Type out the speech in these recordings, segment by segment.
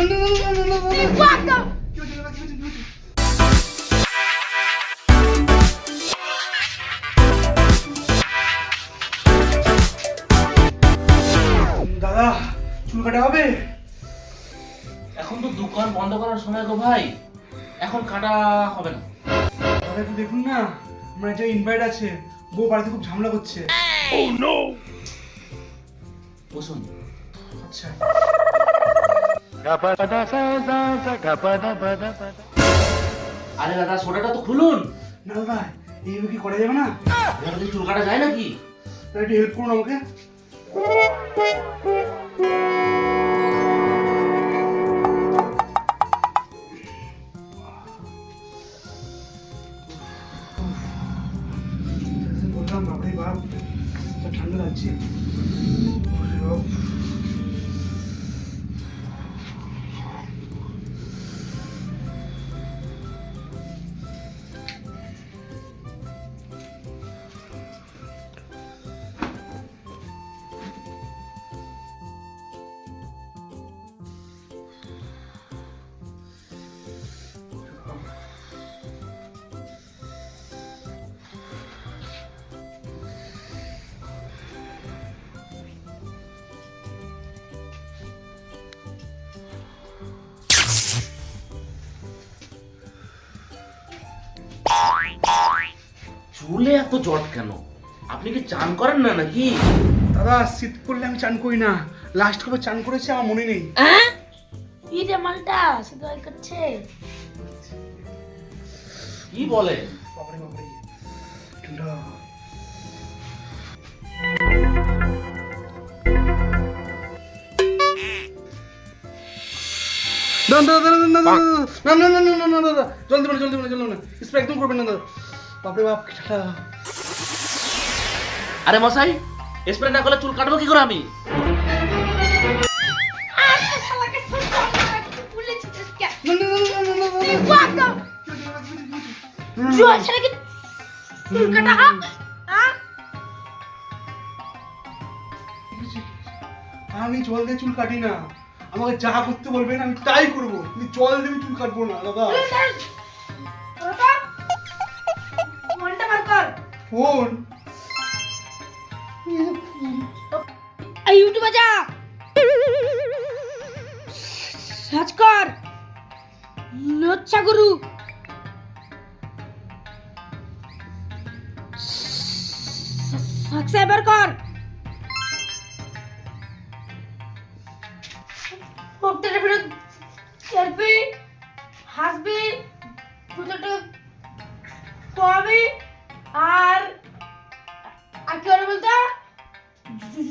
দাদা চুল কাটা হবে? এখন তো দোকান বন্ধ করার সময় গো ভাই, এখন কাটা হবে না। দাদা একটু দেখুন না, আমার একটা ইনভাইট আছে, বউ বাড়িতে খুব ঝামেলা করছে। বসুন। আচ্ছা আরে দাদা সোডাটা তো খুলুন। না দাদা এইভাবে কি করা যাবে না? এভাবে চুল কাটা যায় নাকি? দাদা একটু হেল্প করুন আমাকে। বললাম বাবারে বাপ, যা ঠান্ডা লাগছে। ওরে বাপ। চুলে এত জট কেন? আপনি কি চান করেন না নাকি? দাদা শীত পড়লে আমি চান করি না, লাস্ট কবে চান করেছি আমার মনে নেই। ইরে মালটা শুধু ওই করছে। কি বলে? বাবারে বাবারে ঠান্ডা। দাদা দাদা দাদা না না না না না দাদা, জলদি বলে জলদি বলে জলদি বলে, স্প্রে একদম করবেন না দাদা। বাপরে বাপ কি ঠান্ডা। আরে মশাই, স্প্রে না করলে চুল কাটবো কি করে আমি? আরে শালাকে ফোন কর না, পুলিশ কে? না না না না না না জল ছাড়া কি চুল কাটা হ্যাঁ? আমি জল দিয়ে চুল কাটি না, আমাকে যা করতে বলবেন আমি তাই করবো, কিন্তু জল দিয়ে আমি চুল কাটবো না দাদা। ফোনটা বার কর। ফোন এই ইউটিউবে যা, সার্চ কর লচ্ছা গুরু, সাবস্ক্রাইবার কর। প্রত্যেকটা ভিডিও খেলবি, হাসবি, প্রত্যেকটা খাওয়াবি, আর আর কি করে বলতো,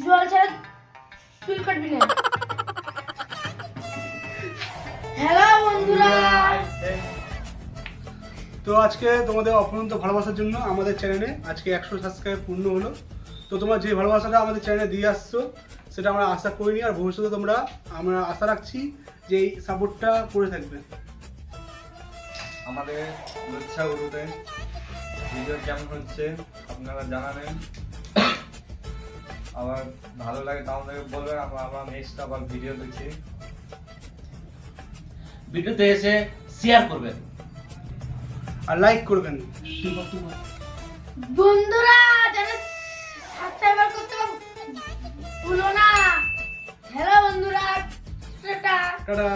জল ছাড়া চুল কাটবি না। হ্যালো বন্ধুরা, তো আজকে তোমাদের অপরন্ত ভালোবাসার জন্য আমাদের চ্যানেলে আজকে 100 সাবস্ক্রাইব পূর্ণ হলো। তো তোমরা যে ভালোবাসাটা আমাদের চ্যানেলে দিয়ে আসছো সেটা আমরা আশা করিনি, আর ভবিষ্যতে আমরা আশা রাখছি যে এই সাপোর্টটা করে থাকবে। আমাদের লচ্ছা গুরুতে ভিডিও কেমন হচ্ছে আপনারা জানাবেন, আবার ভালো লাগে তা আমাদেরকে বলবেন, আমরা নেক্সট আবার ভিডিও দিচ্ছি। ভিডিওতে এসে শেয়ার করবেন আর লাইক করবেন। বন্ধুরা যারা সাবস্ক্রাইবার করতে ভুলো না। হ্যালো বন্ধুরা, টাটা। টাটা।